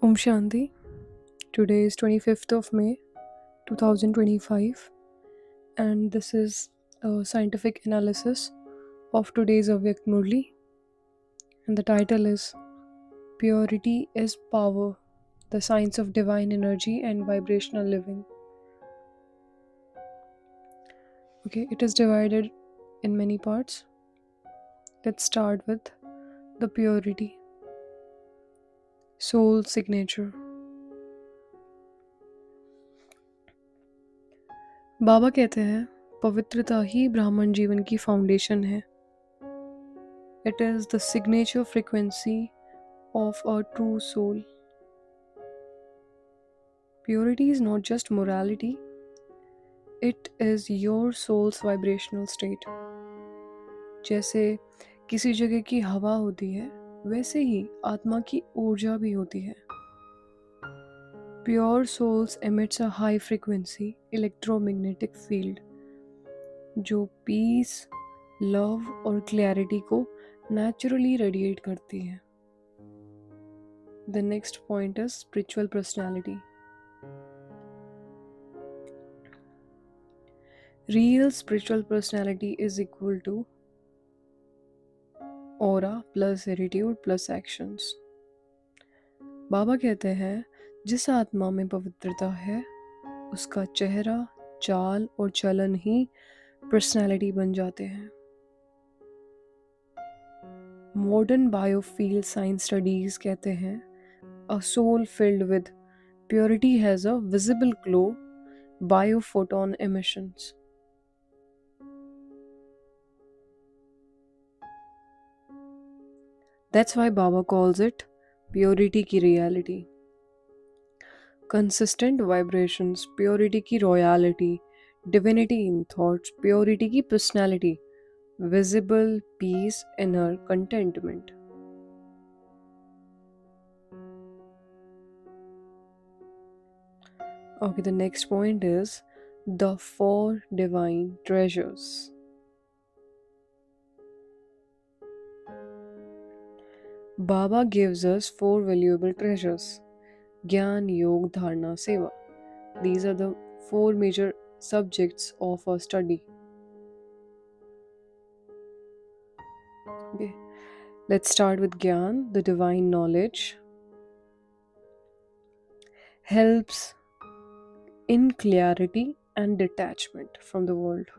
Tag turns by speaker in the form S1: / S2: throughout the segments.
S1: Om Shanti. Today is 25th of May 2025, and this is a scientific analysis of today's Avyak Murli. And the title is Purity is Power, the Science of Divine Energy and Vibrational Living. Okay, it is divided in many parts. Let's start with the purity, soul signature. बाबा कहते हैं पवित्रता ही ब्राह्मण जीवन की foundation है. It is the signature frequency of a true soul. Purity is not just morality, it is your soul's vibrational state. जैसे किसी जगह की हवा होती है, वैसे ही आत्मा की ऊर्जा भी होती है. Pure souls emits a high frequency electromagnetic field जो पीस, लव और क्लैरिटी को नेचुरली रेडिएट करती है. The next point is spiritual personality. Real spiritual personality is equal to aura plus attitude plus actions. बाबा कहते हैं जिस आत्मा में पवित्रता है उसका चेहरा, चाल और चलन ही पर्सनालिटी बन जाते हैं. मॉडर्न बायोफील्ड साइंस स्टडीज कहते हैं a soul field with purity has a visible glow biophoton emissions. That's why Baba calls it purity की reality. Consistent vibrations, purity की royalty, divinity in thoughts, purity की personality, visible peace, inner contentment. Okay, the next point is the four divine treasures. Baba gives us four valuable treasures: Gyan, Yog, Dharana, Seva. These are the four major subjects of our study. Okay, let's start with Gyan, the divine knowledge. Helps in clarity and detachment from the world.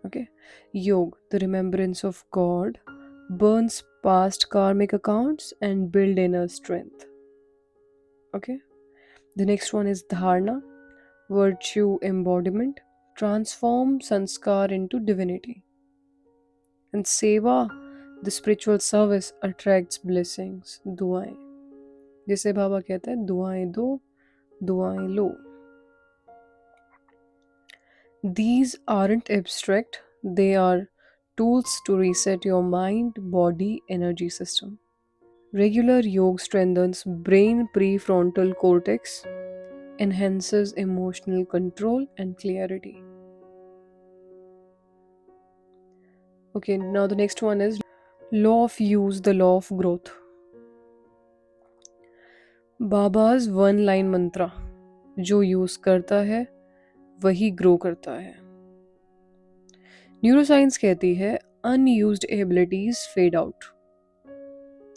S1: Okay, Yog, the remembrance of God, burns past karmic accounts and build inner strength. Okay, the next one is Dharana, virtue embodiment, transform sanskar into divinity. And Seva, the spiritual service, attracts blessings, दुआएं. जिसे बाबा कहते हैं दुआएं दो, दुआएं लो. These aren't abstract, they are tools to reset your mind, body, energy system. Regular yoga strengthens brain prefrontal cortex, enhances emotional control and clarity. Okay, now the next one is law of use, the law of growth. Baba's one line mantra, जो use करता है वही grow करता है. Neuroscience कहती है unused abilities fade out.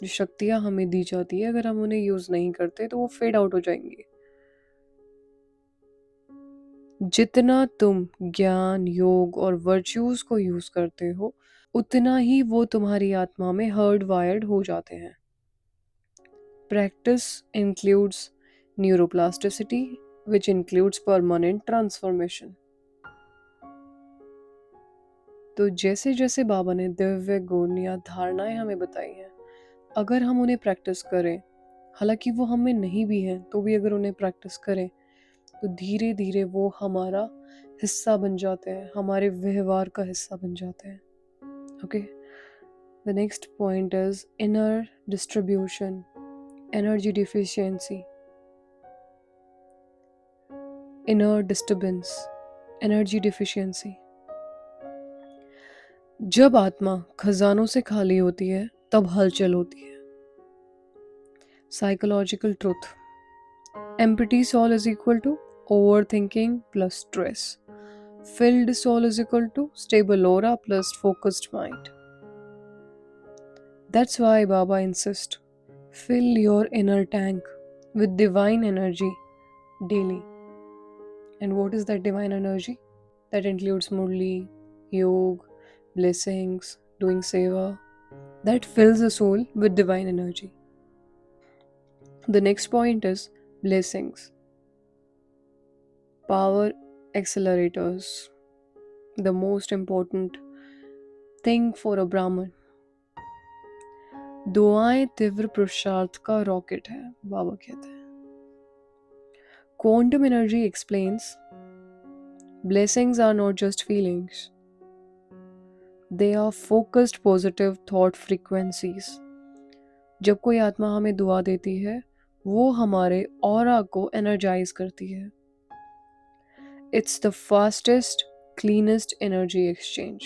S1: जो शक्तियां हमें दी जाती है अगर हम उन्हें यूज नहीं करते तो वो फेड आउट हो जाएंगी. जितना तुम ज्ञान, योग और वर्च्यूज को यूज करते हो उतना ही वो तुम्हारी आत्मा में हर्ड वायर्ड हो जाते हैं. Practice includes neuroplasticity which includes permanent transformation. तो जैसे जैसे बाबा ने दिव्य गुण या धारणाएं हमें बताई हैं, अगर हम उन्हें प्रैक्टिस करें, हालांकि वो हमें नहीं भी हैं तो भी अगर उन्हें प्रैक्टिस करें तो धीरे धीरे वो हमारा हिस्सा बन जाते हैं, हमारे व्यवहार का हिस्सा बन जाते हैं. Okay, the next point is inner distribution, energy deficiency, inner disturbance, energy deficiency. जब आत्मा खजानों से खाली होती है तब हलचल होती है. Psychological truth. Empty soul is equal to overthinking plus stress. Filled soul is equal to stable aura plus focused mind. That's why Baba insists fill your inner tank with divine energy daily. And what is that divine energy? That includes murli, yoga, blessings, doing seva. That fills the soul with divine energy. The next point is blessings, power accelerators. The most important thing for a Brahmin. दुआएं तीव्र पुरुषार्थ का rocket है, बाबा कहते हैं. Quantum energy explains blessings are not just feelings, they are focused positive thought frequencies. जब कोई आत्मा हमें दुआ देती है वो हमारे ऑरा को एनर्जाइज करती है. It's the fastest, cleanest energy exchange.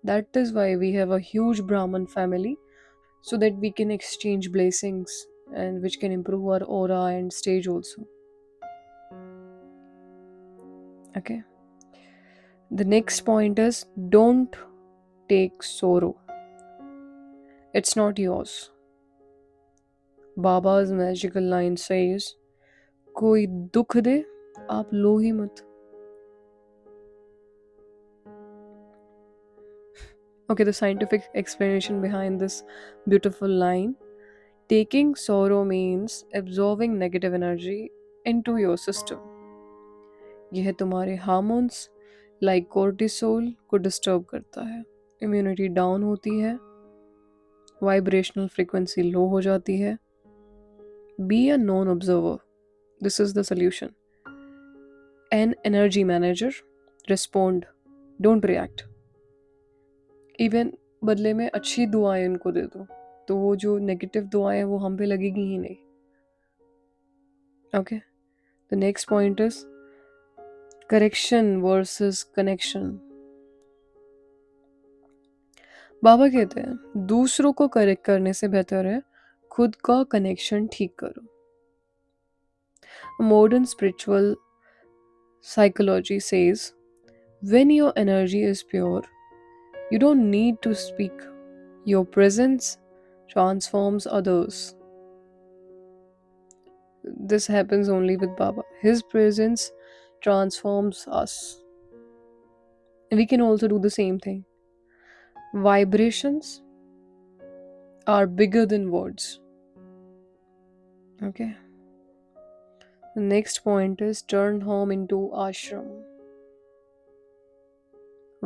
S1: That is why we have a huge Brahman family, so that we can exchange blessings and which can improve our aura and stage also. Okay. The next point is don't take sorrow. It's not yours. Baba's magical line says, कोई दुख दे आप लो ही मत. Okay, the scientific explanation behind this beautiful line. Taking sorrow means absorbing negative energy into your system. यह तुम्हारे hormones like cortisol को disturb करता है. Immunity down होती है, वाइब्रेशनल फ्रीक्वेंसी लो हो जाती है. Be a non observer. This is the solution. An energy manager. Respond, don't react. Even बदले में अच्छी दुआएं उनको दे दो तो वो जो नेगेटिव दुआएं हैं वो हम पे लगेगी ही नहीं. Okay. The next point is correction versus connection. बाबा कहते हैं दूसरों को करेक्ट करने से बेहतर है खुद का कनेक्शन ठीक करो. Modern spiritual psychology says when your energy is pure, you don't need to speak. Your presence transforms others. This happens only with Baba. His presence transforms us. And we can also do the same thing. Vibrations are bigger than words. Okay. The next point is turn home into ashram.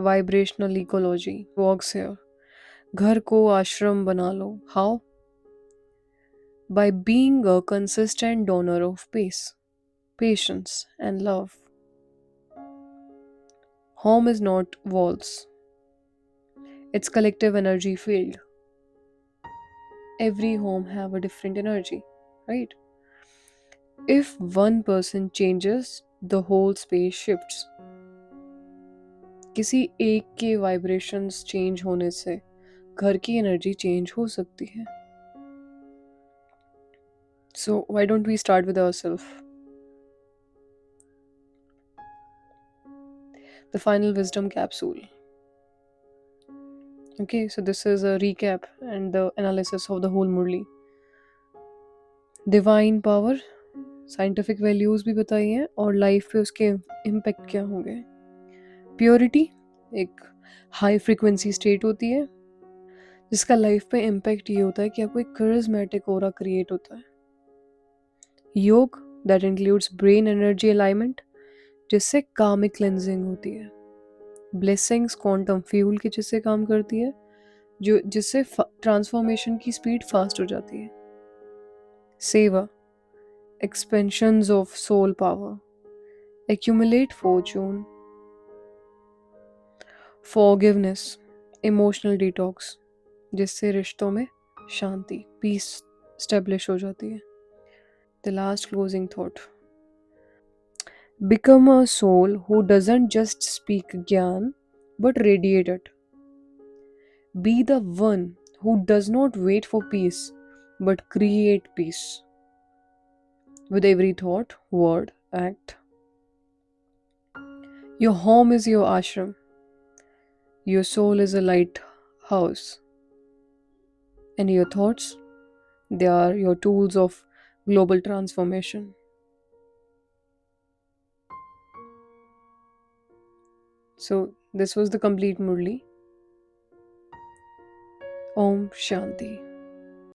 S1: Vibrational ecology works here. घर को आश्रम बना लो. How? By being a consistent donor of peace, patience, and love. Home is not walls, it's collective energy field. Every home have a different energy, right? If one person changes, the whole space shifts. किसी एक के vibrations change होने से घर की energy change हो सकती है. So why don't we start with ourselves? The final wisdom capsule. Okay, so this is a recap and the analysis of the whole Murli. Divine power, scientific values भी बताई हैं और लाइफ पे उसके impact क्या होंगे. प्योरिटी एक high frequency state होती है जिसका लाइफ पे इम्पेक्ट ये होता है कि आपको एक करिज्मेटिक ऑरा क्रिएट होता है. योग that includes brain energy alignment जिससे कामिक क्लेंजिंग होती है. ब्लेसिंग्स क्वांटम फ्यूल की जिससे काम करती है जो जिससे ट्रांसफॉर्मेशन की स्पीड फास्ट हो जाती है. सेवा expansions of soul power, accumulate fortune. Forgiveness, emotional detox, जिससे रिश्तों में शांति, peace establish हो जाती है. The last closing thought. Become a soul who doesn't just speak gyan but radiate it. Be the one who does not wait for peace but create peace with every thought, word, act. Your home is your ashram, your soul is a lighthouse, and your thoughts, they are your tools of global transformation. So, this was the complete Murli. Om Shanti.